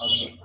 Okay.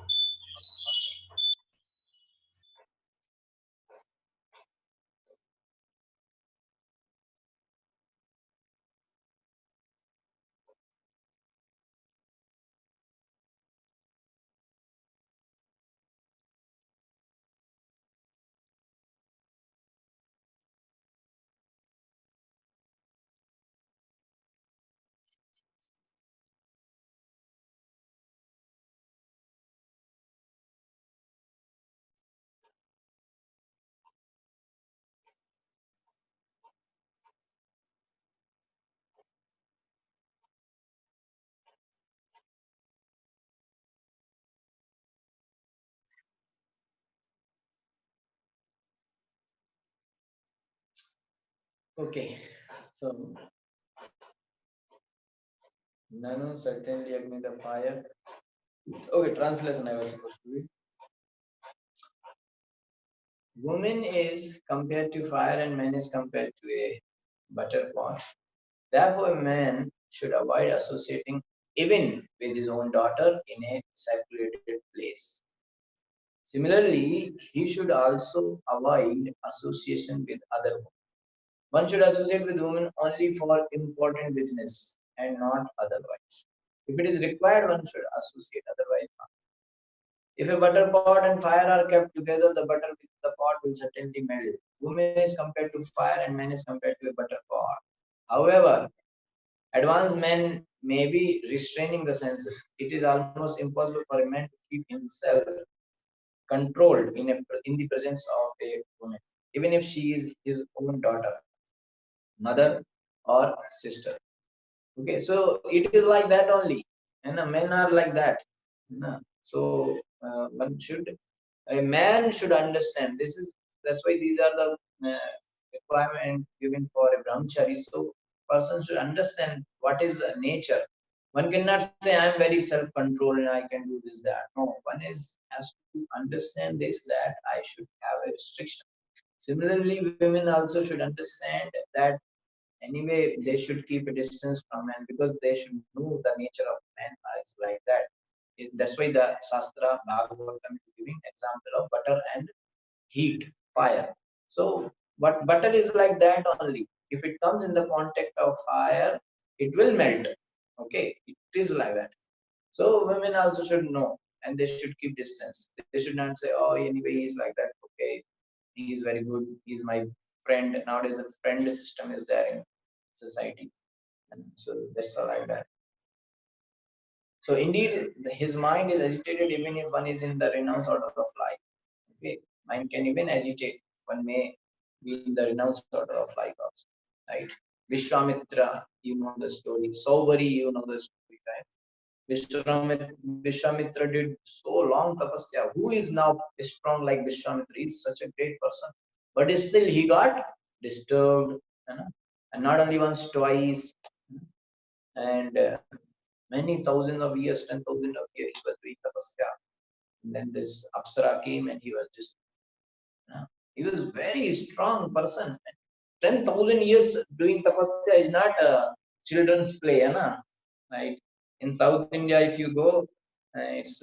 Okay. So Nanu certainly Agni the fire. Okay, translation I was supposed to be. Woman is compared to fire and man is compared to a butter pot. Therefore, a man should avoid associating even with his own daughter in a secluded place. Similarly, he should also avoid association with other women. One should associate with women only for important business and not otherwise. If it is required, one should associate, otherwise not. If a butter pot and fire are kept together, the butter with the pot will certainly melt. Woman is compared to fire and man is compared to a butter pot. However, advanced men may be restraining the senses. It is almost impossible for a man to keep himself controlled in the presence of a woman, even if she is his own daughter, mother, or sister. Okay, so it is like that only, and men are like that. So one should, a man should understand. This is that's why these are the requirement given for a brahmachari. So person should understand what is nature. One cannot say I am very self-controlled and I can do this that. No, one is has to understand this, that I should have a restriction. Similarly, women also should understand that anyway they should keep a distance from men because they should know the nature of men is like that. That's why the Shastra Bhagavatam is giving example of butter and heat, fire. So, but butter is like that only. If it comes in the contact of fire, it will melt. Okay, it is like that. So women also should know, and they should keep distance. They should not say, "Oh, anyway, he's like that. Okay, he is very good. He's my friend." Nowadays, the friend system is there in society, and so that's all like that. So indeed, his mind is agitated even if one is in the renounced order of life. Okay, mind can even agitate. One may be in the renounced order of life also, right? Vishwamitra, you know the story. Saubari, you know the story, right? Vishwamitra did so long tapasya. Who is now strong like Vishwamitra? He's such a great person, but still he got disturbed, you know? And not only once, twice, and many thousands of years, 10,000 of years, he was doing tapasya. And then this Apsara came, and he was just, he was very strong person. 10,000 years doing tapasya is not a children's play, na? Right? In South India, if you go, it's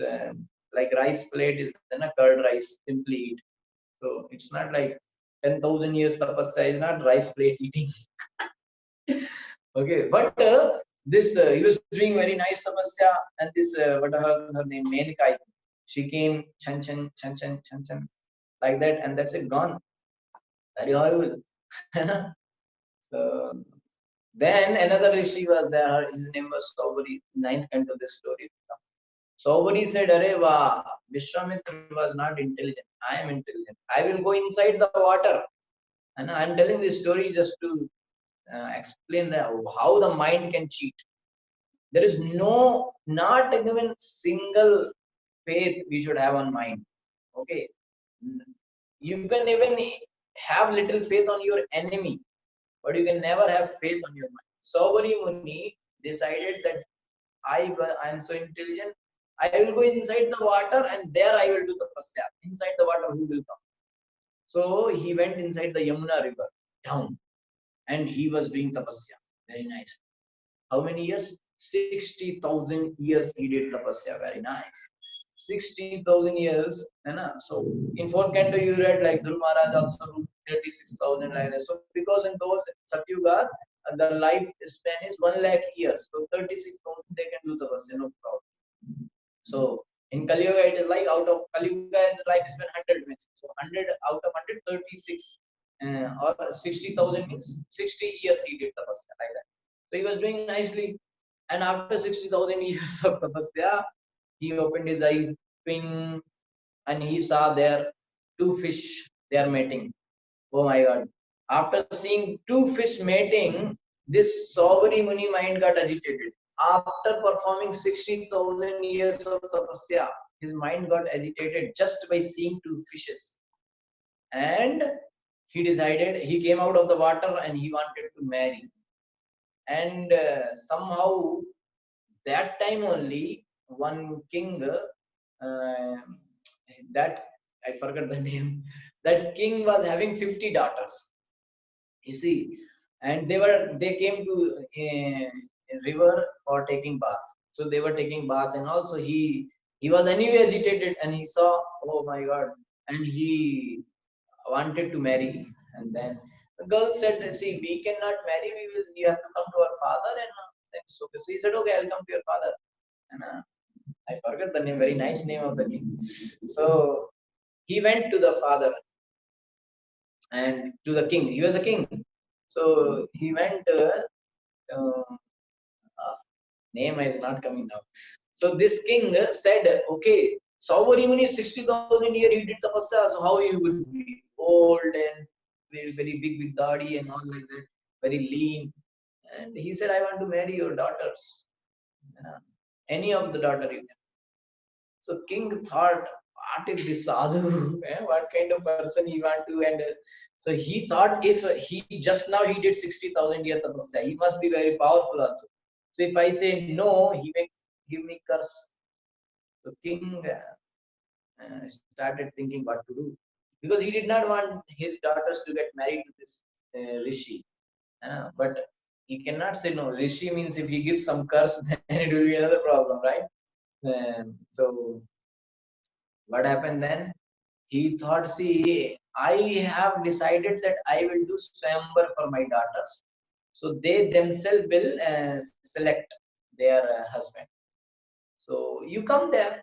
like rice plate is curd rice, simply eat. So it's not like 10,000 years tapasya is not rice plate eating. Okay, but this he was doing very nice tapasya, and this what her name Menkai, she came chan chan chan chan chan chan like that, and that's it gone. Very horrible. So then another rishi was there. His name was Saubari. Ninth canto of this story. Saubari said, "Arey wow, Vishwamitra was not intelligent. I am intelligent. I will go inside the water." And I'm telling this story just to explain how the mind can cheat. There is not even single faith we should have on mind. Okay, you can even have little faith on your enemy, but you can never have faith on your mind. Saubari Muni decided that I am so intelligent, I will go inside the water and there I will do tapasya. Inside the water, who will come? So he went inside the Yamuna river down and he was doing tapasya. Very nice. How many years? 60,000 years he did tapasya. Very nice. 60,000 years. So in fourth canto you read like Dhruv Maharaj also ruled 36,000 like that. So because in those Satyuga the life span is 1 lakh years. So 36,000 they can do tapasya, no problem. So in Kali Yuga it is like out of Kali Yuga is life span 100 means. So 100 out of 136 or 60,000 means 60 years he did tapasya like that. So he was doing nicely. And after 60,000 years of tapasya, he opened his eyes, ping, and he saw there two fish, they are mating. Oh my God. After seeing two fish mating, this Saubhari Muni mind got agitated. After performing 60,000 years of tapasya, his mind got agitated just by seeing two fishes. And he decided, he came out of the water and he wanted to marry. And somehow that time only one king that I forgot the name, that king was having 50 daughters, you see, and they came to a river for taking bath. So they were taking bath and also he was anyway agitated and he saw, oh my God, and he wanted to marry. And then the girl said, see, we cannot marry, you have to come to our father. And then so he said, okay, I'll come to your father. And I forgot the name, very nice name of the king. So he went to the father and to the king. He was a king. So he went, uh, name is not coming now. So this king said, okay, Saubhari Muni 60,000 years he did tapasya, so how he would be old and very big with dadi and all like that, very lean. And he said, I want to marry your daughters. Uh, any of the daughter you can. So king thought, what is this sadhu? What kind of person he want to? And so he thought, if he just now he did 60,000 years tapasya, he must be very powerful also. So if I say no, he may give me curse. So king started thinking what to do because he did not want his daughters to get married to this rishi. But he cannot say no. Rishi means if he gives some curse, then it will be another problem, right? So what happened then? He thought, see, I have decided that I will do swayamvar for my daughters. So they themselves will select their husband. So you come there,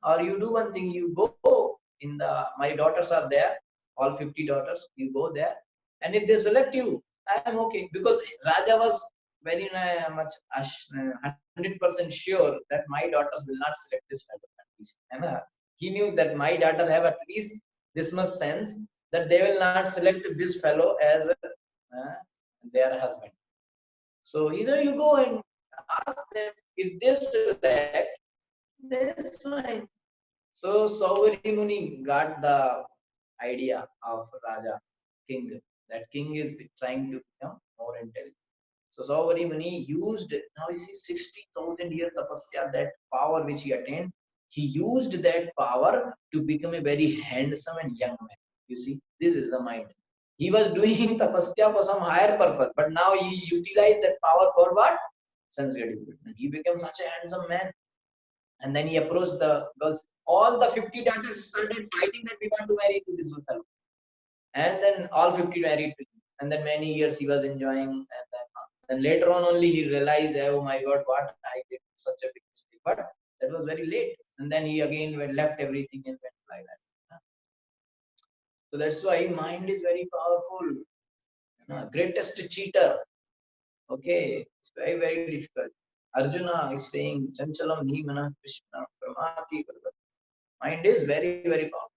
or you do one thing, you go in my daughters are there, all 50 daughters, you go there. And if they select you, I am okay. Because Raja was very much 100% sure that my daughters will not select this fellow at least. He knew that my daughter have at least this much sense that they will not select this fellow as their husband. So either you go and ask them, if they select, that's fine. So Saubhari Muni got the idea of Raja, king. That king is trying to become more intelligent. So Saubhari Muni used, now you see 60,000 year tapasya, that power which he attained, he used that power to become a very handsome and young man. You see, this is the mind. He was doing tapasya for some higher purpose, but now he utilized that power for what? Sense gratification. He became such a handsome man. And then he approached the girls. All the 50 daughters started fighting that we want to marry to this fellow. And then all 50 married to him. And then many years he was enjoying. And then later on only he realized, oh my God, what I did such a big mistake. But that was very late. And then he again left everything and went like that. So that's why mind is very powerful. Greatest cheater. Okay, it's very difficult. Arjuna is saying, Chanchalam Nimana Krishna Pramati. Mind is very powerful.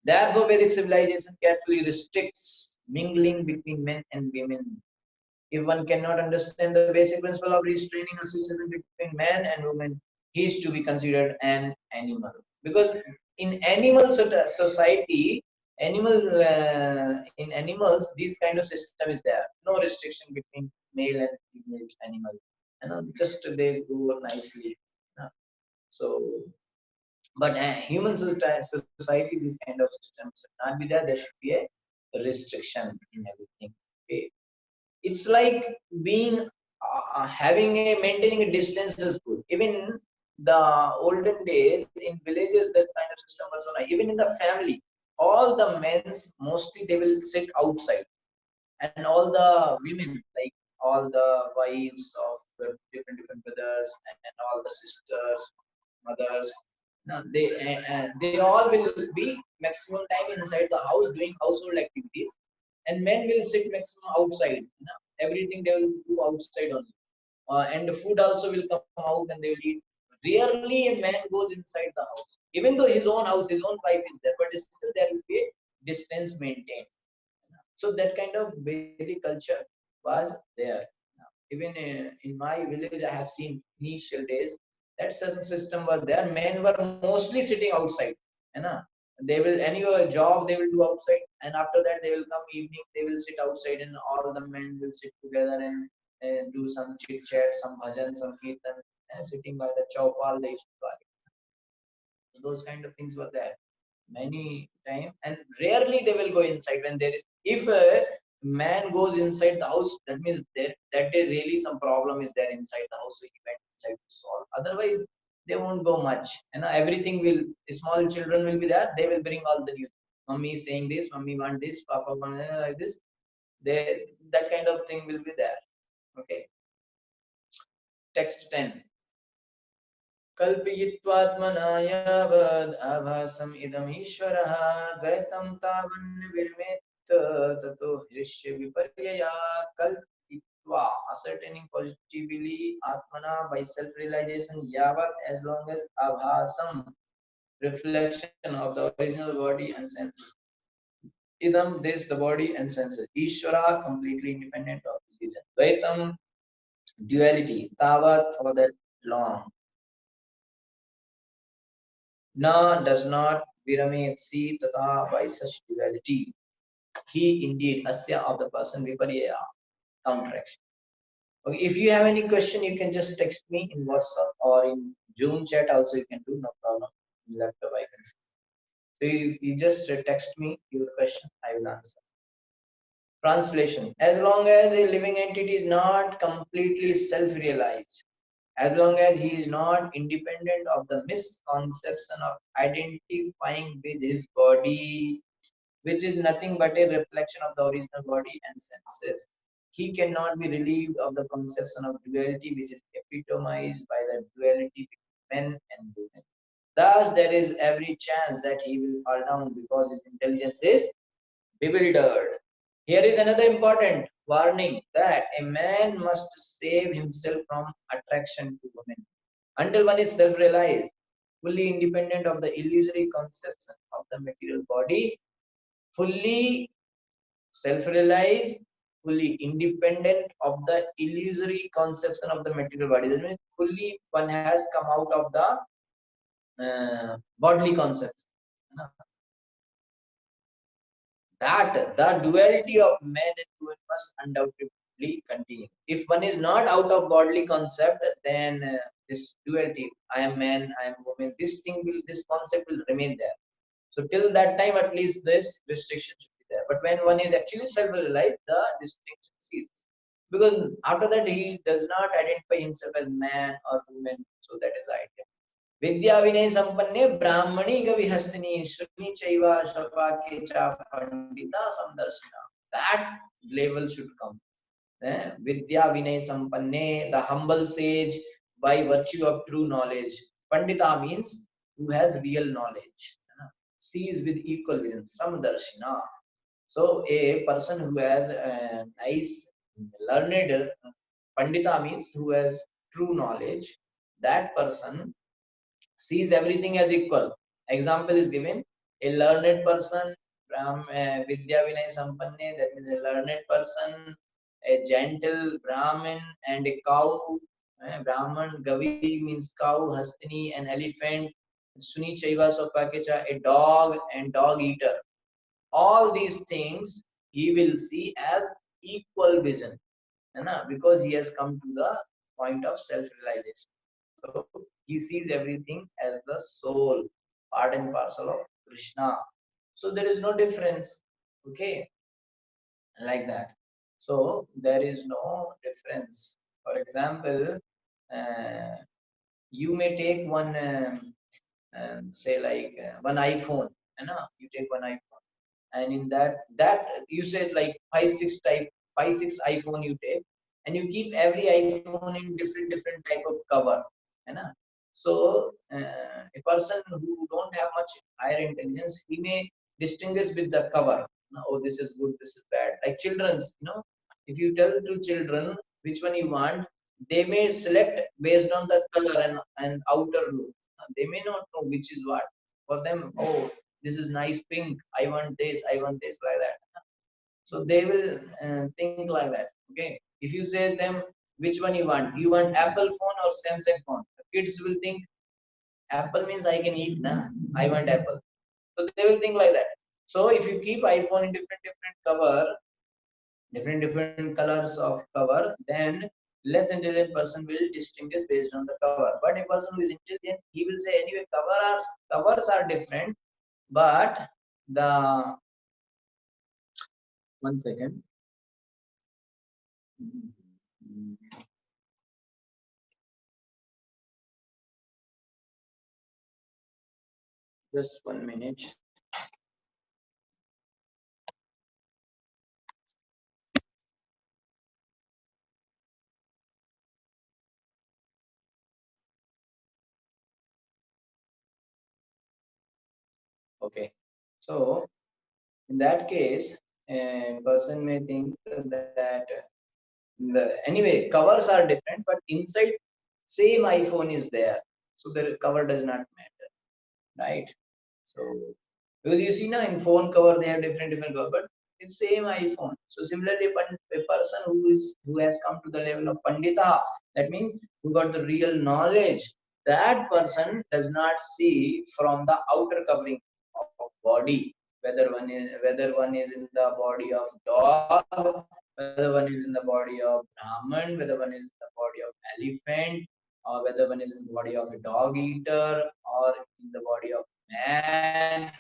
Therefore, Vedic civilization carefully restricts mingling between men and women. If one cannot understand the basic principle of restraining association between man and woman, he is to be considered an animal. Because in animal society, in animals, this kind of system is there. No restriction between male and female animal. Just they go nicely. So, but human society, this kind of system should not be there. There should be a restriction in everything. Okay, it's like being having a maintaining a distance is good. Even the olden days in villages, that kind of system was so nice. Even in the family, all the men's mostly they will sit outside, and all the women, like all the wives of the different brothers and all the sisters, mothers, they all will be maximum time inside the house doing household activities, and men will sit maximum outside. Everything they will do outside only, and the food also will come out and they will eat. Rarely a man goes inside the house, even though his own house, his own wife is there, but still there will be a distance maintained. So that kind of Vedic culture was there. Even in my village, I have seen initial days that certain system was there. Men were mostly sitting outside. You know, they will any job they will do outside, and after that they will come evening. They will sit outside, and all the men will sit together and do some chit chat, some bhajan, some kirtan, sitting by the chowpal. They used to call it. Those kind of things were there many time, and rarely they will go inside when there is. If a man goes inside the house, that means that day really some problem is there inside the house, so he went inside to solve. Otherwise, they won't go much. Everything will. Small children will be there. They will bring all the news. Mummy is saying this. Mummy want this. Papa want like this. They that kind of thing will be there. Okay. Text 10. कल्पयित्वात्मना यावद् आभासम् इदमीश्वरः द्वैतं तावन्निर्मेत् ततो हृष्य विपर्यया कल्पयित्वा ascertaining positively atmana by self realization yavat as long as abhasam reflection of the original body and senses, idam this the body and senses, ishvara completely independent of religion, dvaitam duality, tavat for that long, Na does not viramet see tata by such duality. He indeed asya of the person viparya counteraction. Okay, if you have any question, you can just text me in WhatsApp or in Zoom chat. Also, you can do no problem. Laptop I can see. So you just text me your question. I will answer. Translation: as long as a living entity is not completely self-realized, as long as he is not independent of the misconception of identifying with his body, which is nothing but a reflection of the original body and senses, he cannot be relieved of the conception of duality, which is epitomized by the duality between men and women. Thus, there is every chance that he will fall down because his intelligence is bewildered. Here is another important warning that a man must save himself from attraction to women until one is self realized, fully independent of the illusory conception of the material body, fully self realized, fully independent of the illusory conception of the material body. That means fully one has come out of the bodily concepts. That the duality of man and woman must undoubtedly continue. If one is not out of bodily concept, then this duality, I am man, I am woman, this concept will remain there. So till that time, at least this restriction should be there. But when one is actually self-realized, the distinction ceases. Because after that, he does not identify himself as man or woman. So that is the idea. विद्या विनय संपन्ने ब्राह्मणी गवि हस्तिनी श्रुनि चैव शपाके च Pandita समदर्शिना. That level should come. Vidya vinay sampanne, the humble sage by virtue of true knowledge. Pandita means who has real knowledge, sees with equal vision, samdarshina. So a person who has a nice learned, pandita means who has true knowledge, that person sees everything as equal. Example is given: a learned person, Vidya Vinay Sampanne, that means a learned person, a gentle Brahmin, and a cow. Brahman, Gavi means cow, Hastini, an elephant, Suni Chaiva Sopakecha, a dog and dog eater. All these things he will see as equal vision, because he has come to the point of self realization. So he sees everything as the soul, part and parcel of Krishna. So there is no difference. Okay, like that. So there is no difference. For example, uh, you may take one, say like one iPhone, you know, you take one iPhone, and in that you said like five six iPhone you take, and you keep every iPhone in different type of cover, you know. So a person who don't have much higher intelligence, he may distinguish with the cover. Oh, this is good, this is bad. Like children's, you know, if you tell to children which one you want, they may select based on the color and outer look. They may not know which is what. For them, oh, this is nice pink, I want this, I want this, like that. So they will think like that. Okay, if you say them which one you want Apple phone or Samsung phone, the kids will think Apple means I can eat, nah, I want Apple. So they will think like that. So if you keep iPhone in different cover, different colors of cover, then less intelligent person will distinguish based on the cover. But a person who is intelligent, he will say anyway covers are different, but the, one second. Just 1 minute. Okay. So in that case, a person may think that anyway covers are different, but inside same iPhone is there, so the cover does not matter, right? So because you see now in phone cover they have different cover, but it's same iPhone. So similarly, a person who has come to the level of pandita, that means who got the real knowledge, that person does not see from the outer covering of body, whether one is in the body of dog, whether one is in the body of Brahman, whether one is in the body of elephant, or whether one is in the body of a dog eater, or in the body of man,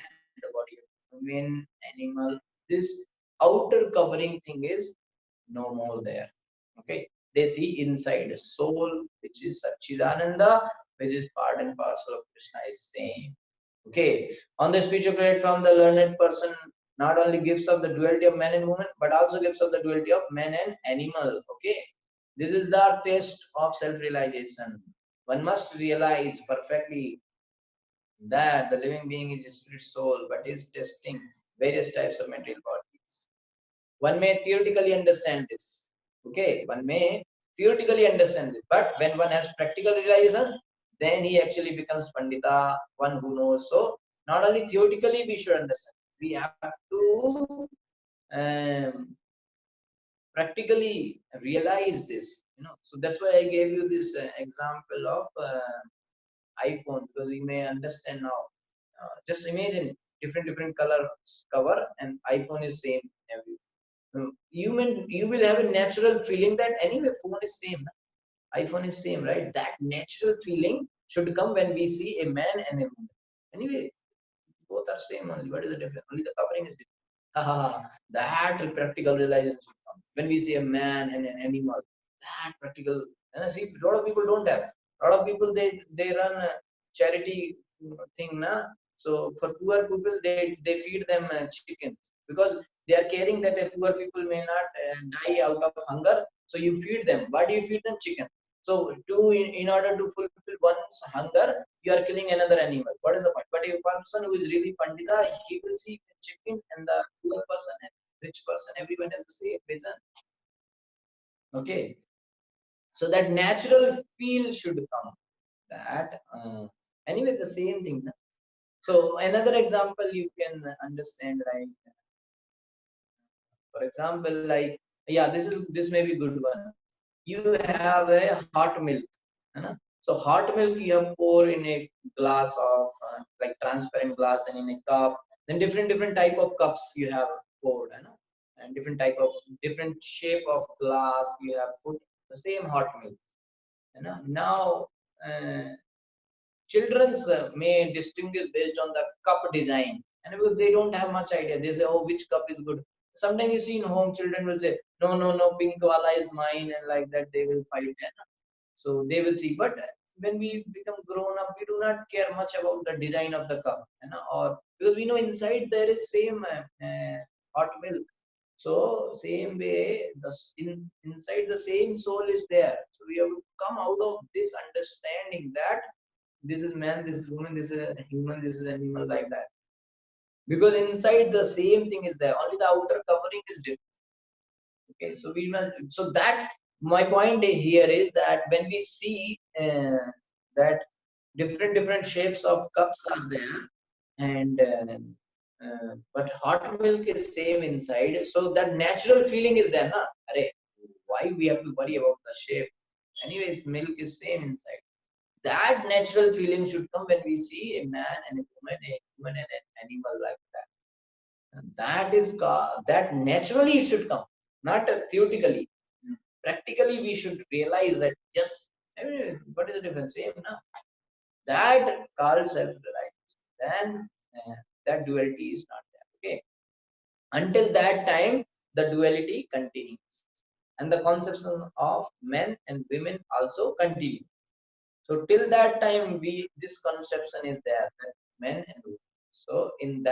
the body of human, animal. This outer covering thing is no more there. Okay, they see inside the soul, which is Satchidananda, which is part and parcel of Krishna, is same. Okay, on the spiritual platform, the learned person not only gives up the duality of man and woman, but also gives up the duality of man and animal. Okay, this is the test of self-realization. One must realize perfectly that the living being is a spirit soul, but is testing various types of material bodies. One may theoretically understand this. Okay, one may theoretically understand this, but when one has practical realization, then he actually becomes Pandita, one who knows. So, not only theoretically we should understand, we have to um, practically realize this. You know, so that's why I gave you this example of iPhone, because we may understand now. Just imagine different colors cover and iPhone is same every. You will have a natural feeling that anyway phone is same, iPhone is same, right? That natural feeling should come when we see a man and a woman. Anyway, both are same only. What is the difference? Only the covering is different. Ha ha ha. That practical realization should come when we see a man and an animal. That practical, and I see a lot of people don't have. A lot of people they run a charity thing, na. So for poor people they feed them chickens, because they are caring that poor people may not die out of hunger. So you feed them. Why do you feed them chicken? So in order to fulfill one's hunger, you are killing another animal. What is the point? But a person who is really pandita, he will see the chicken and the poor person and rich person, everyone has the same vision. Okay, so that natural feel should come. That anyway, the same thing. Na? So another example you can understand, like for example, like yeah, this may be good one. You have a hot milk, you know? So hot milk you have pour in a glass of like transparent glass, and in a cup, then different type of cups you have poured, you know? And different type of different shape of glass you have put the same hot milk, you know? Now uh, children's may distinguish based on the cup design, and because they don't have much idea, they say, oh, which cup is good. Sometimes you see in home, children will say, no, no, no, pink wala is mine, and like that they will fight. So they will see. But when we become grown up, we do not care much about the design of the cup, or because we know inside there is same hot milk. So same way, inside the same soul is there. So we have to come out of this understanding that this is man, this is woman, this is a human, this is animal, like that. Because inside the same thing is there. Only the outer covering is different. Okay, so we must. So that my point here is that when we see that different shapes of cups are there, and but hot milk is same inside, so that natural feeling is there, na? Arey, why we have to worry about the shape? Anyways, milk is same inside. That natural feeling should come when we see a man and a human and an animal, like that. And that is that naturally it should come, not theoretically. Practically, we should realize that just what is the difference? Same, na? That Carl self-realizes. Then that duality is not there. Okay. Until that time, the duality continues, and the conception of men and women also continue. So till that time, this conception is there, that men and women. So in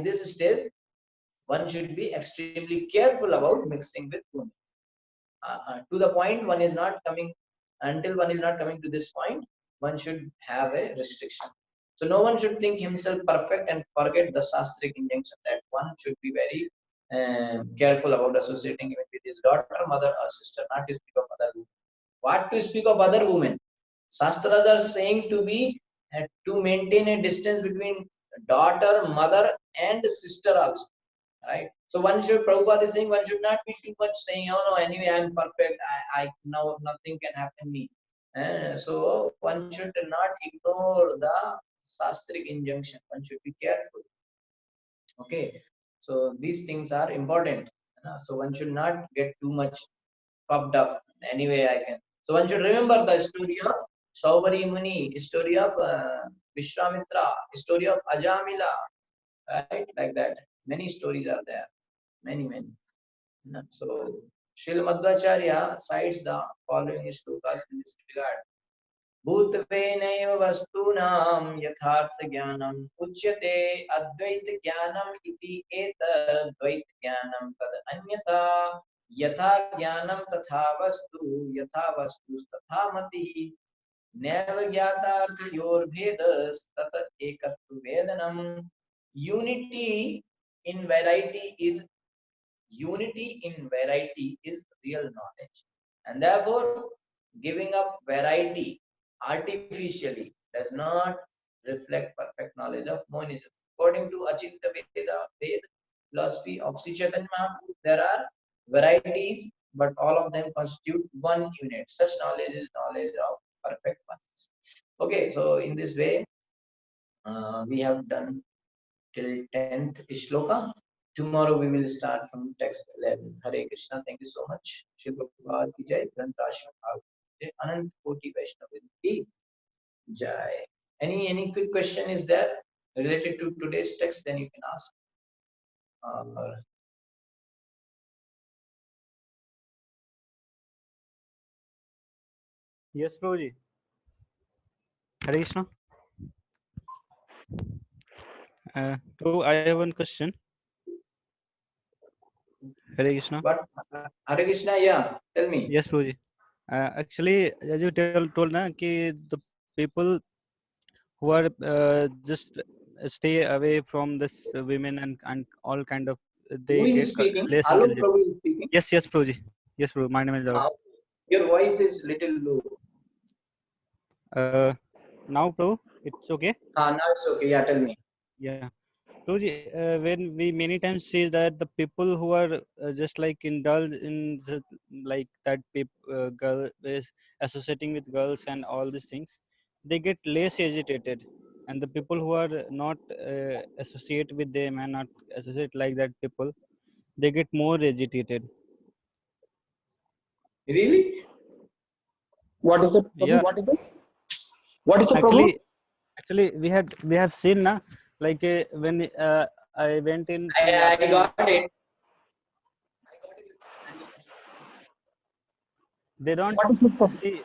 this stage, one should be extremely careful about mixing with women. To the point, one is not coming until one is not coming to this point. One should have a restriction. So no one should think himself perfect and forget the shastric injunction that one should be very careful about associating even with his daughter, mother, or sister, not to speak of other women. What to speak of other women? Shastras are saying to maintain a distance between daughter, mother, and sister also, right? So one should, Prabhupada is saying, one should not be too much saying, oh no, anyway, I'm perfect, I now nothing can happen to me. So one should not ignore the shastric injunction. One should be careful. Okay, so these things are important. So one should not get too much puffed up. Anyway, I can. So one should remember the story of Saubari Muni, story of Vishwamitra, story of Ajamila, right? Like that. Many stories are there. Many. So Srila Madhvacharya cites the following shlokas in this regard. भूतवेनैव वस्तूनां यथार्थ ज्ञानम् उच्यते अद्वैत ज्ञानम् इति एतद्वैत ज्ञानं तद् अन्यथा यथा ज्ञानं तथा वस्तुस्तथा मतिः नैव ज्ञातार्थयोर्भेदस्तत एकत्व वेदनम्. Unity in variety is real knowledge, and therefore giving up variety artificially does not reflect perfect knowledge of monism. According to Achintya Veda, philosophy of Sri Chaitanya Mahaprabhu, there are varieties, but all of them constitute one unit. Such knowledge is knowledge of perfect oneness. Okay, so in this way, we have done till 10th shloka. Tomorrow we will start from text 11. Hare Krishna. Thank you so much. Shri Prabhupada ki jai. Granthashram Anant Koti Vaishnav ki jai. Any quick question is there related to today's text? Then you can ask. Yes, Prabhuji. Hare Krishna. So I have one question. Hare Krishna. But Hare Krishna, yeah. Tell me. Yes, Prabhuji. Actually, as you told na, ki the people who are just stay away from this women and all kind of they Who is get speaking? less Alok intelligent. Prabhu is speaking. Yes, Prabhuji. Yes, Prabhu. My name is Alok. Your voice is little low. Now, Prabhu, it's okay. Now it's okay. Yeah, tell me. Yeah. Prabhuji, when we many times see that the people who are just like indulge in like that girl is associating with girls and all these things, they get less agitated, and the people who are not associate with them and not associate like that people, they get more agitated. Really? What is it? Yeah. What is it, Prabhu? Actually, Actually, we have seen na, like when I went in from I Japan. got it. They don't What is it? see.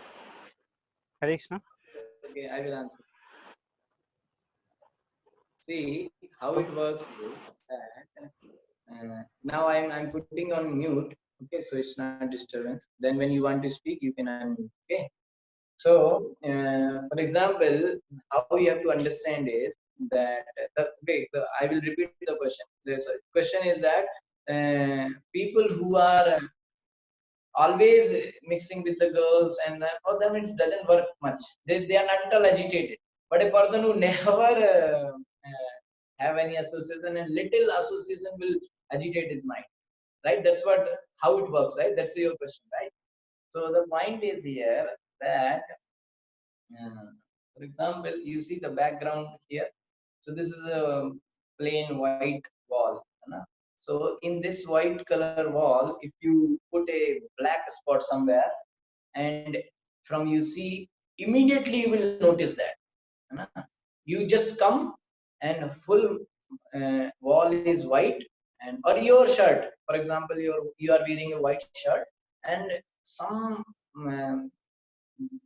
Hare Krishna. Okay, I will answer. See how it works is that now I'm putting on mute. Okay, so it's not disturbance. Then when you want to speak, you can unmute. Okay. So, for example, how you have to understand is that I will repeat the question. The question is that people who are always mixing with the girls and for them it doesn't work much. They are not at all agitated. But a person who never have any association and little association will agitate his mind, right? That's what how it works, right? That's your question, right? So the point is here that for example, you see the background here. So this is a plain white wall. है So in this white color wall, if you put a black spot somewhere and from you see, immediately you will notice that. है You just come and full wall is white and or your shirt, for example, you are wearing a white shirt and some um,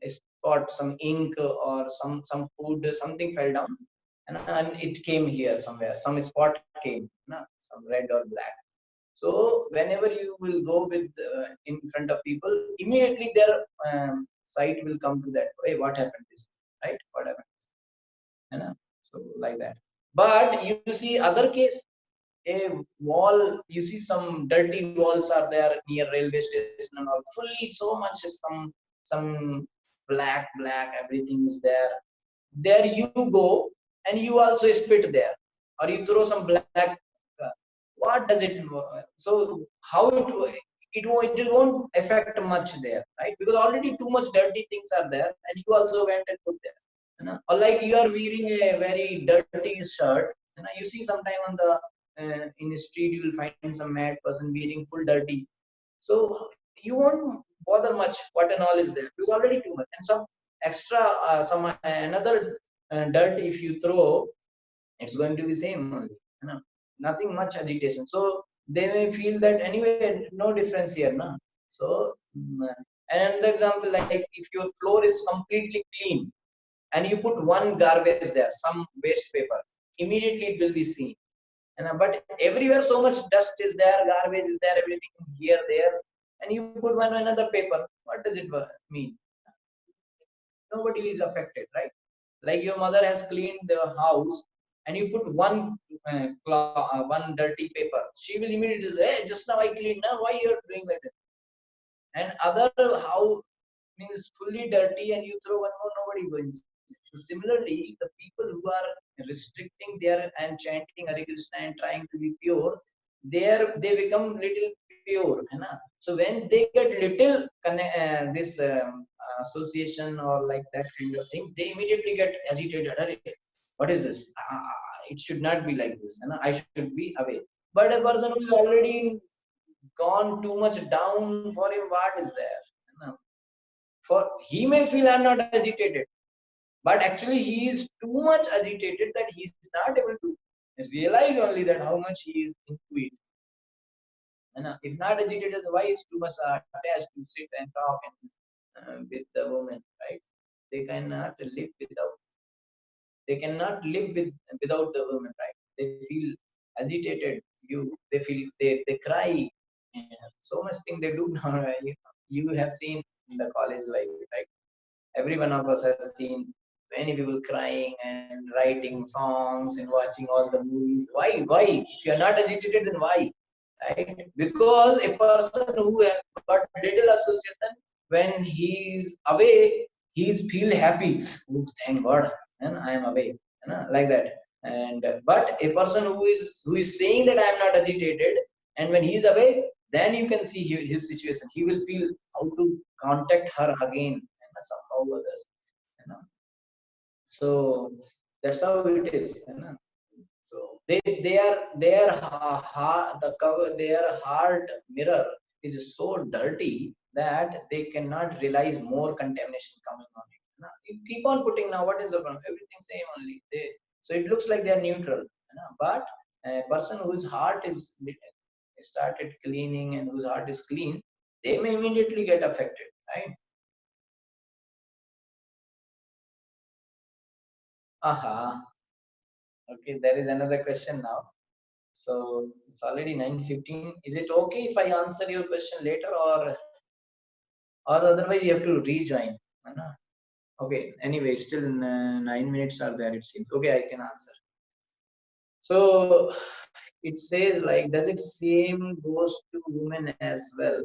spot, some ink or some food, something fell down, and it came here somewhere. Some spot came, some red or black. So whenever you will go with in front of people, immediately their sight will come to that. Hey, what happened? This, right? What happened? So like that. But you see other case, a wall, you see some dirty walls are there near railway station and all, fully so much some black everything is there. There you go and you also spit there or you throw some black. What does it? So how it won't affect much there, right? Because already too much dirty things are there and you also went and put there. Or like you are wearing a very dirty shirt, you see sometime on the in the street you will find some mad person wearing full dirty. So you won't bother much what and all is there because already too much and some extra some another dirt if you throw, it's going to be same only. Nothing much agitation. So they may feel that anyway no difference here, na. So and the example like if your floor is completely clean and you put one garbage there, some waste paper, immediately it will be seen. But everywhere so much dust is there, garbage is there, everything here, there, and you put one another paper. What does it mean? Nobody is affected, right? Like your mother has cleaned the house, and you put one dirty paper. She will immediately say, "Hey, just now I cleaned. Now why you are doing like that?" And other how means fully dirty and you throw one more, nobody wins. So similarly, the people who are restricting their and chanting Hare Krishna and trying to be pure, they become little pure. So when they get little this association or like that kind of thing, they immediately get agitated. What is this? It should not be like this. I should be away. But a person who is already gone too much down for him, what is there? For he may feel I'm not agitated, but actually he is too much agitated that he is not able to realize only that how much he is into it. If not agitated, why is too much attached to sit and talk and with the woman, right? They cannot live without. They cannot live without the woman, right? They feel agitated. They feel they cry. So much thing they do now. Right? You have seen in the college life, right? Every one of us has seen many people crying and writing songs and watching all the movies. Why if you are not agitated, then why? Right? Because a person who has got little association, when he is away, he is feel happy. Oh, thank God and I am away, like that. And but a person who is saying that I am not agitated, and when he is away, then you can see his situation. He will feel how to contact her again and somehow others. you know so that's how it is. So the cover, their heart mirror is so dirty that they cannot realize more contamination coming on it. You keep on putting now. What is the problem? Everything same only. So it looks like they are neutral. But a person whose heart is started cleaning and whose heart is clean, they may immediately get affected, right? Aha. Okay, there is another question now. So it's already 9:15. Is it okay if I answer your question later, or otherwise you have to rejoin? No? Okay. Anyway, still 9 minutes are there. It seems okay. I can answer. So it says like, does it same goes to women as well?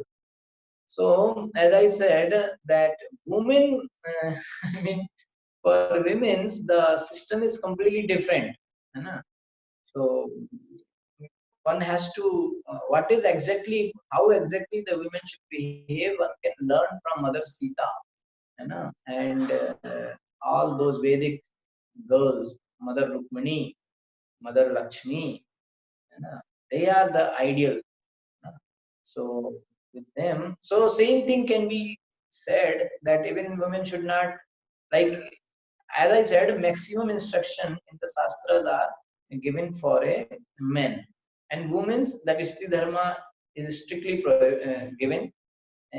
So as I said that women, I mean for women's the system is completely different. है So one has to what is exactly how exactly the women should behave. One can learn from Mother Sita, and all those Vedic girls, Mother Rukmini, Mother Lakshmi, they are the ideal. So with them, so same thing can be said that even women should not, like, as I said, maximum instruction in the Shastras are given for a men, and women's, that is Dharma, is strictly given,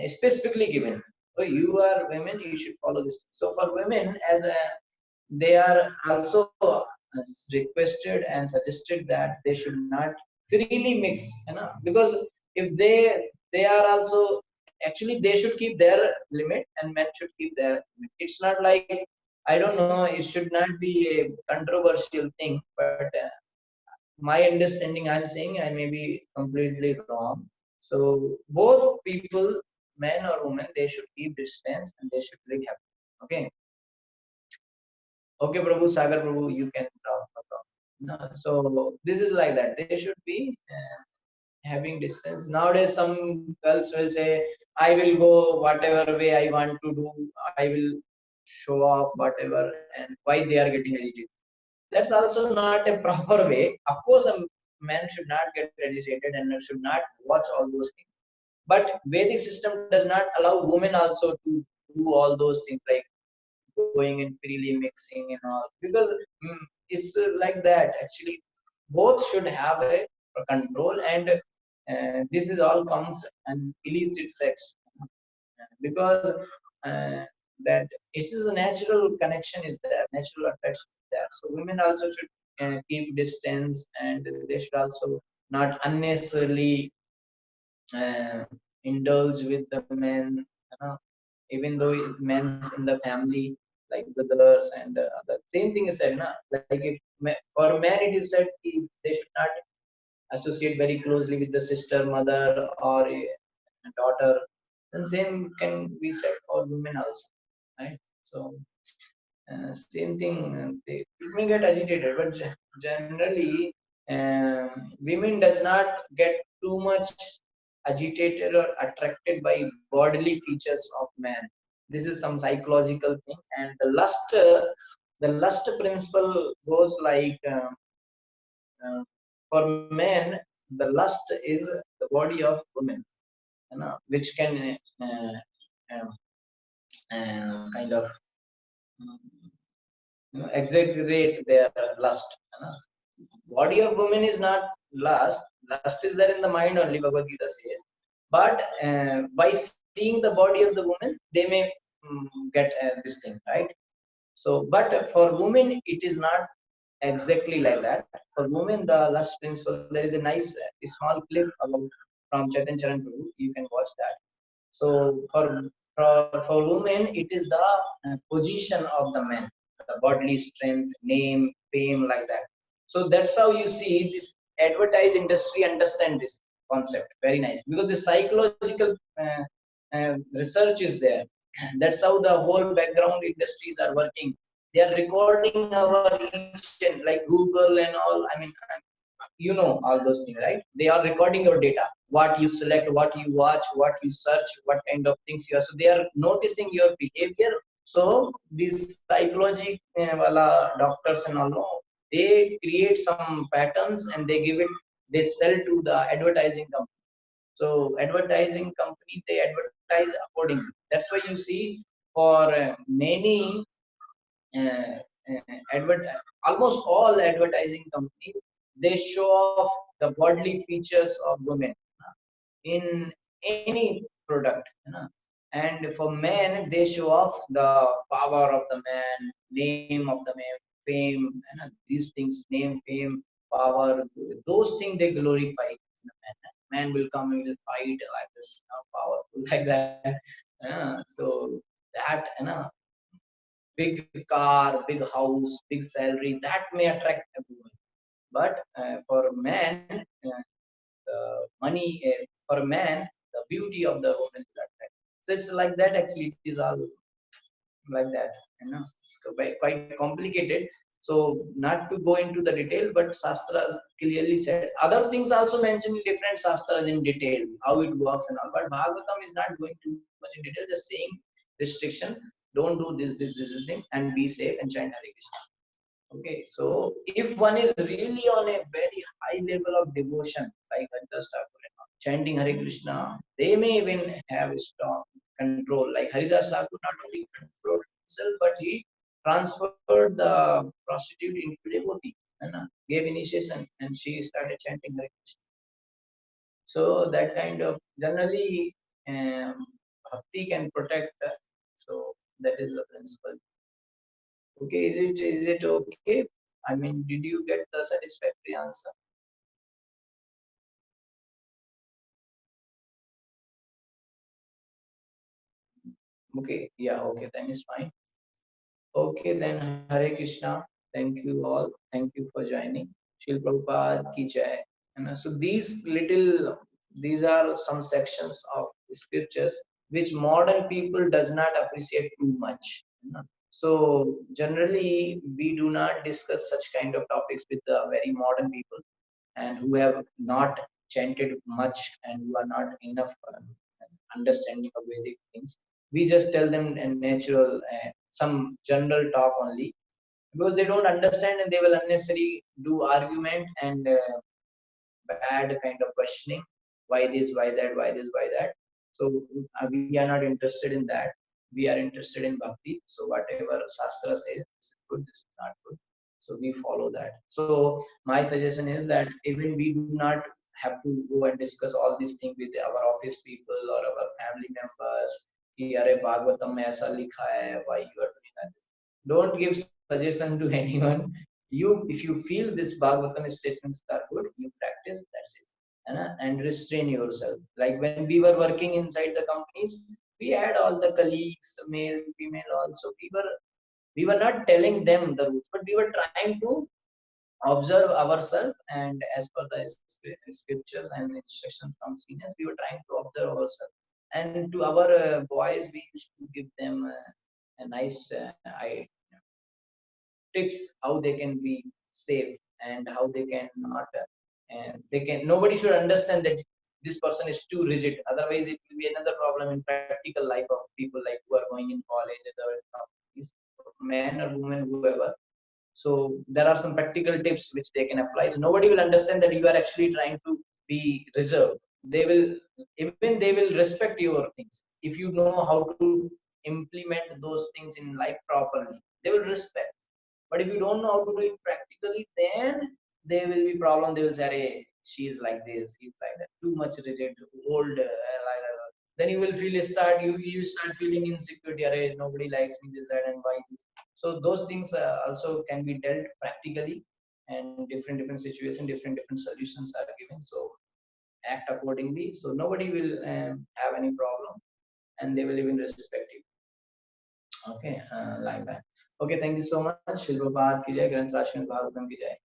specifically given. So you are women, you should follow this. So for women, as a, they are also requested and suggested that they should not freely mix, because if they are also, actually they should keep their limit and men should keep their limit. It's not like, I don't know, it should not be a controversial thing, but my understanding, I'm saying I may be completely wrong. So both people, men or women, they should keep distance and they should live happy. Okay. Okay, Prabhu, Sagar Prabhu, you can talk. No problem. No, so this is like that. They should be having distance. Nowadays, some girls will say, "I will go whatever way I want to do. I will show off whatever," and why they are getting agitated. That's also not a proper way. Of course, a man should not get agitated and should not watch all those things. But Vedic system does not allow women also to do all those things, like going and freely mixing and all, because it's like that. Actually, both should have a control, and this is all comes and illicit sex, because uh, that it is a natural connection is there, natural attraction is there. So women also should keep distance, and they should also not unnecessarily uh, indulge with the men, even though men's in the family, like brothers and the same thing is said, like if for men it is said they should not associate very closely with the sister, mother, or a daughter, then same can be said for women also, right? So same thing, it may get agitated, but generally women does not get too much agitated or attracted by bodily features of man. This is some psychological thing, and the lust principle goes like, for men, the lust is the body of women, which can uh, kind of exaggerate their lust. Body of women is not lust. Lust is there in the mind only, Bhagavad Gita says. But by seeing the body of the woman, they may get this thing, right? So, but for women, it is not exactly like that. For women, the lust principle, there is a nice small clip about from Chetan Charan Prabhu. You can watch that. So for women, it is the position of the man, the bodily strength, name, fame, like that. So that's how you see this advertise industry understand this concept very nice, because the psychological research is there. That's how the whole background industries are working. They are recording our each and like Google and all. I mean, all those things, right? They are recording your data, what you select, what you watch, what you search, what kind of things you are. So they are noticing your behavior. So these psychology doctors and all, they create some patterns and they give it, they sell to the advertising company. So advertising company, they advertise accordingly. That's why you see for many uh, advert almost all advertising companies, they show off the bodily features of women in any product, you know. And for men, they show off the power of the man, name of the man, fame, you know, these things, name, fame, power, those things they glorify in the man. Man will come and will fight like this, you know, powerful like that. So that, you know, big car, big house, big salary, that may attract a woman. But for man, the money, for a man, the beauty of the woman will attract. So it's like that. Actually, it is all like that. You know, it's quite complicated. So not to go into the detail, but Shastras clearly said. Other things also mentioned in different Shastras in detail, how it works and all. But Bhagavatam is not going too much in detail, just saying restriction, don't do this thing, and be safe and chant Hare Krishna. Okay, so if one is really on a very high level of devotion, like Haridas Thakur, chanting Hare Krishna, they may even have a strong control. Like Haridas Thakur not only controlled himself, but he transferred the prostitute into devotee and gave initiation, and she started chanting Hare Krishna. So that kind of generally bhakti can protect. So that is the principle. Okay, is it okay? I mean, did you get the satisfactory answer? Okay, yeah, okay, then it's fine. Okay, then Hare Krishna. Thank you all. Thank you for joining. Shil Prabhupada ki jai. And so these are some sections of scriptures which modern people does not appreciate too much. You know. So generally, we do not discuss such kind of topics with the very modern people and who have not chanted much and who are not enough understanding of Vedic things. We just tell them a natural, some general talk only because they don't understand and they will unnecessarily do argument and bad kind of questioning. Why this? Why that? Why this? Why that? So we are not interested in that. We are interested in bhakti. So whatever Shastra says, this is good, this is not good. So we follow that. So my suggestion is that even we do not have to go and discuss all these things with our office people or our family members. कि अरे भागवतम में ऐसा लिखा है, why you are doing that? Don't give suggestion to anyone. You, if you feel this Bhagavatam statements are good, you practice. That's it, and restrain yourself. Like when we were working inside the companies, we had all the colleagues, male, female, also. We were not telling them the rules, but we were trying to observe ourselves, and as per the scriptures and instructions from seniors, we were trying to observe ourselves. And to our boys, we used to give them a nice tips how they can be safe and how they can not they can nobody should understand that this person is too rigid, otherwise it will be another problem in practical life of people like who are going in college, other companies, man or woman, whoever. So there are some practical tips which they can apply, so nobody will understand that you are actually trying to be reserved. They will, even they will respect your things if you know how to implement those things in life properly. They will respect. But if you don't know how to do it practically, then there will be problem. They will say, "Hey, she's like this, he's like that, too much rigid, old." Then you will feel start you start feeling insecurity. Hey, nobody likes me, this that, and why this. So those things also can be dealt practically, and different situation, different solutions are given. So act accordingly. So nobody will have any problem, and they will even respect you. Okay, like that. Okay, thank you so much. Shilpa Bharat ki jai, Granth Rashmi Bhagavatam ki jai.